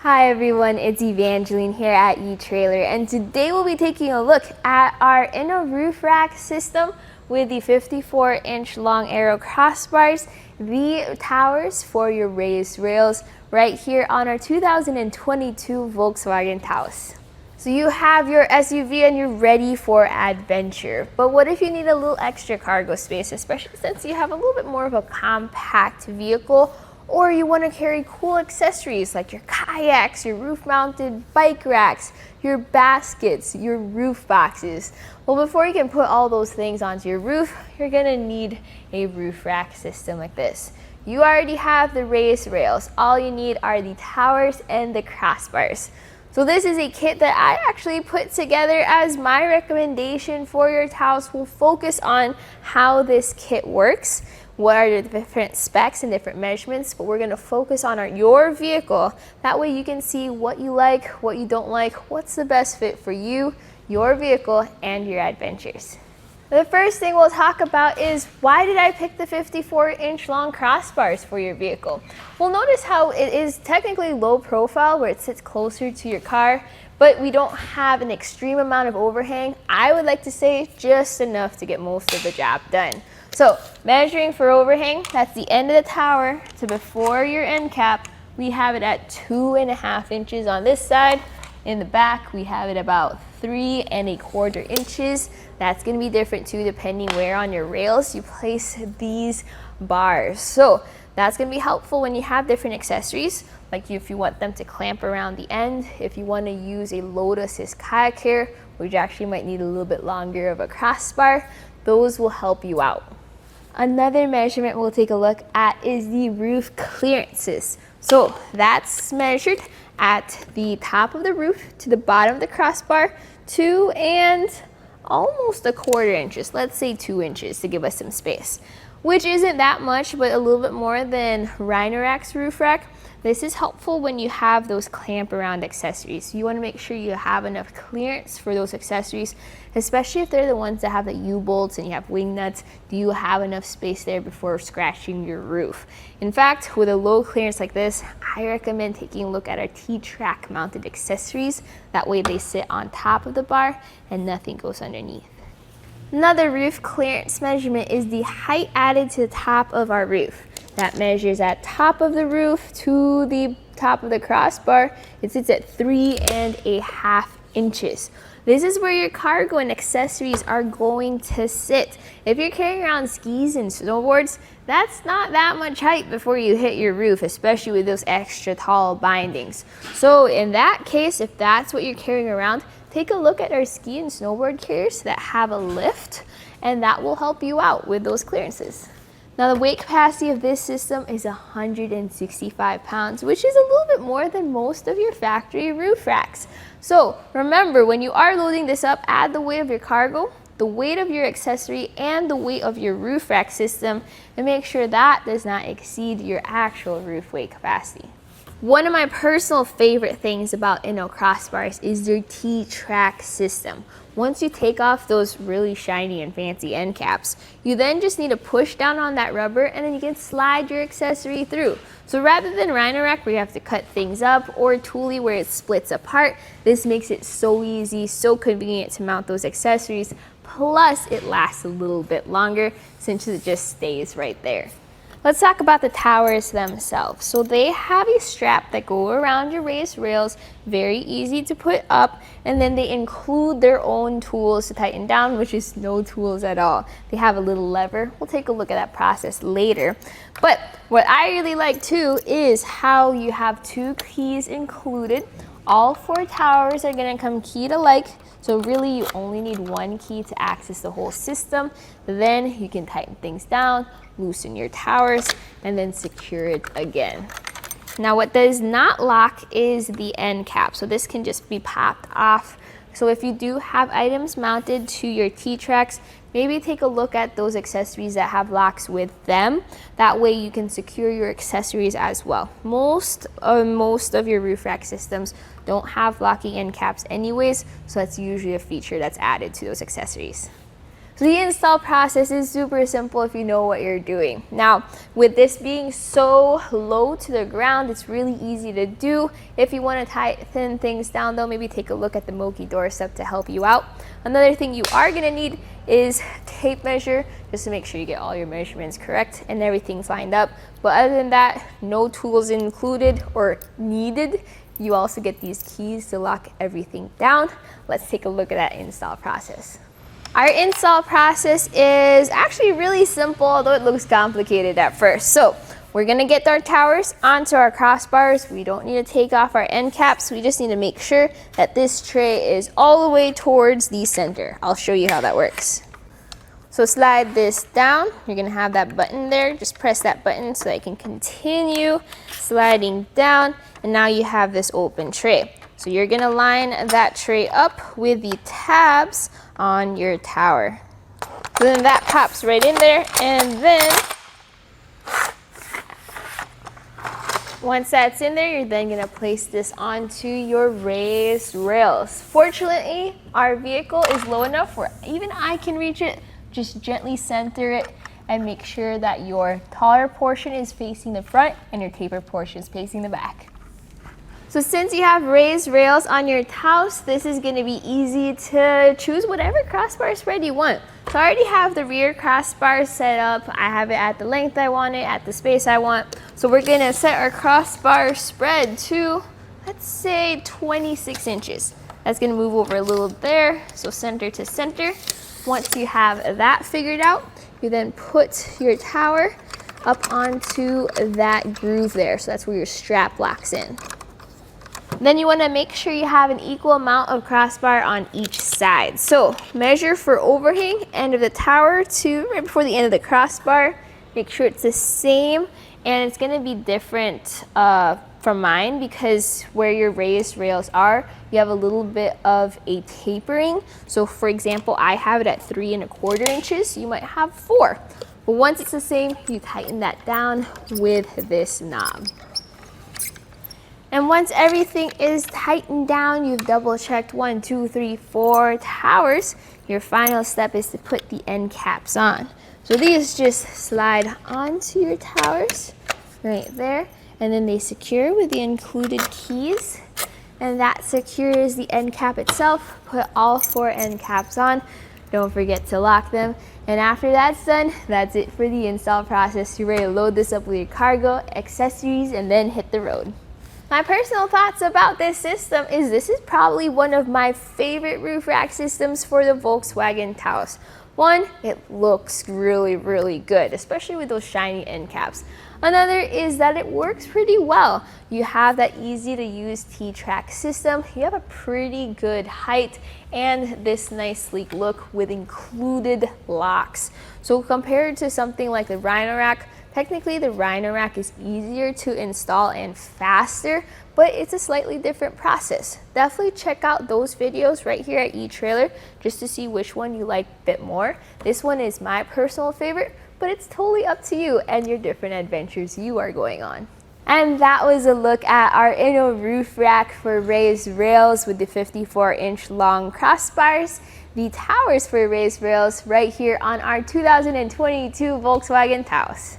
Hi everyone, it's Evangeline here at etrailer, and today we'll be taking a look at our Inno Roof Rack system with the 54-inch long Aero Crossbars, the towers for your raised rails, right here on our 2022 Volkswagen Taos. So you have your SUV and you're ready for adventure. But what if you need a little extra cargo space, especially since you have a little bit more of a compact vehicle, or you want to carry cool accessories like your kayaks, your roof-mounted bike racks, your baskets, your roof boxes. Well, before you can put all those things onto your roof, you're going to need a roof rack system like this. You already have the raised rails. All you need are the towers and the crossbars. So this is a kit that I actually put together as my recommendation for your Taos. We'll focus on how this kit works, what are the different specs and different measurements, but we're gonna focus on your vehicle. That way you can see what you like, what you don't like, what's the best fit for you, your vehicle, and your adventures. The first thing we'll talk about is, why did I pick the 54-inch long crossbars for your vehicle? Well, notice how it is technically low profile where it sits closer to your car, but we don't have an extreme amount of overhang. I would like to say just enough to get most of the job done. So measuring for overhang, that's the end of the tower to before your end cap. We have it at 2.5 inches on this side. In the back, we have it about 3.25 inches. That's gonna be different too, depending where on your rails you place these bars. So that's gonna be helpful when you have different accessories, like if you want them to clamp around the end, if you wanna use a load assist kayak here, which actually might need a little bit longer of a crossbar, those will help you out. Another measurement we'll take a look at is the roof clearances. So that's measured at the top of the roof to the bottom of the crossbar, 2 and almost 1/4 inches. Let's say 2 inches to give us some space, which isn't that much, but a little bit more than Rhino-Rack's roof rack. This is helpful when you have those clamp around accessories. You want to make sure you have enough clearance for those accessories, especially if they're the ones that have the U-bolts and you have wing nuts. Do you have enough space there before scratching your roof? In fact, with a low clearance like this, I recommend taking a look at our T-track mounted accessories. That way they sit on top of the bar and nothing goes underneath. Another roof clearance measurement is the height added to the top of our roof. That measures at top of the roof to the top of the crossbar. It sits at 3.5 inches. This is where your cargo and accessories are going to sit. If you're carrying around skis and snowboards, that's not that much height before you hit your roof, especially with those extra tall bindings. So in that case, if that's what you're carrying around, take a look at our ski and snowboard carriers that have a lift, and that will help you out with those clearances. Now the weight capacity of this system is 165 pounds, which is a little bit more than most of your factory roof racks. So remember, when you are loading this up, add the weight of your cargo, the weight of your accessory, and the weight of your roof rack system, and make sure that does not exceed your actual roof weight capacity. One of my personal favorite things about Inno Crossbars is their T-track system. Once you take off those really shiny and fancy end caps, you then just need to push down on that rubber and then you can slide your accessory through. So rather than Rhino-Rack where you have to cut things up, or Thule where it splits apart, this makes it so easy, so convenient to mount those accessories. Plus it lasts a little bit longer since it just stays right there. Let's talk about the towers themselves. So they have a strap that go around your raised rails, very easy to put up, and then they include their own tools to tighten down, which is no tools at all. They have a little lever. We'll take a look at that process later. But what I really like too is how you have 2 keys included. All 4 towers are gonna come keyed alike. So really you only need 1 key to access the whole system. Then you can tighten things down, loosen your towers, and then secure it again. Now what does not lock is the end cap. So this can just be popped off. So if you do have items mounted to your T-tracks, maybe take a look at those accessories that have locks with them. That way you can secure your accessories as well. Most of your roof rack systems don't have locking end caps anyways, so that's usually a feature that's added to those accessories. So the install process is super simple if you know what you're doing. Now, with this being so low to the ground, it's really easy to do. If you want to tighten things down though, maybe take a look at the Moki doorstep to help you out. Another thing you are going to need is tape measure, just to make sure you get all your measurements correct and everything's lined up. But other than that, no tools included or needed. You also get these keys to lock everything down. Let's take a look at that install process. Our install process is actually really simple, although it looks complicated at first. So we're gonna get our towers onto our crossbars. We don't need to take off our end caps. We just need to make sure that this tray is all the way towards the center. I'll show you how that works. So slide this down. You're gonna have that button there. Just press that button so that it can continue sliding down. And now you have this open tray. So you're gonna line that tray up with the tabs on your tower. So then that pops right in there, and then once that's in there, you're then gonna place this onto your raised rails. Fortunately, our vehicle is low enough where even I can reach it. Just gently center it and make sure that your taller portion is facing the front and your taper portion is facing the back. So since you have raised rails on your Taos, this is going to be easy to choose whatever crossbar spread you want. So I already have the rear crossbar set up. I have it at the length I want it, at the space I want. So we're going to set our crossbar spread to, let's say, 26 inches. That's going to move over a little there, so center to center. Once you have that figured out, you then put your tower up onto that groove there. So that's where your strap locks in. Then you want to make sure you have an equal amount of crossbar on each side. So measure for overhang end of the tower to right before the end of the crossbar. Make sure it's the same, and it's going to be different from mine because where your raised rails are, you have a little bit of a tapering. So for example, I have it at 3 1/4 inches. You might have 4. But once it's the same, you tighten that down with this knob. And once everything is tightened down, you've double checked 1, 2, 3, 4 towers, your final step is to put the end caps on. So these just slide onto your towers right there, and then they secure with the included keys, and that secures the end cap itself. Put all 4 end caps on. Don't forget to lock them. And after that's done, that's it for the install process. You're ready to load this up with your cargo, accessories, and then hit the road. My personal thoughts about this system is this is probably one of my favorite roof rack systems for the Volkswagen Taos. One, it looks really, really good, especially with those shiny end caps. Another is that it works pretty well. You have that easy to use T-track system. You have a pretty good height and this nice sleek look with included locks. So compared to something like the Rhino Rack, technically the Rhino Rack is easier to install and faster, but it's a slightly different process. Definitely check out those videos right here at eTrailer just to see which one you like a bit more. This one is my personal favorite, but it's totally up to you and your different adventures you are going on. And that was a look at our Inno Roof Rack for raised rails with the 54-inch long crossbars. The towers for raised rails right here on our 2022 Volkswagen Taos.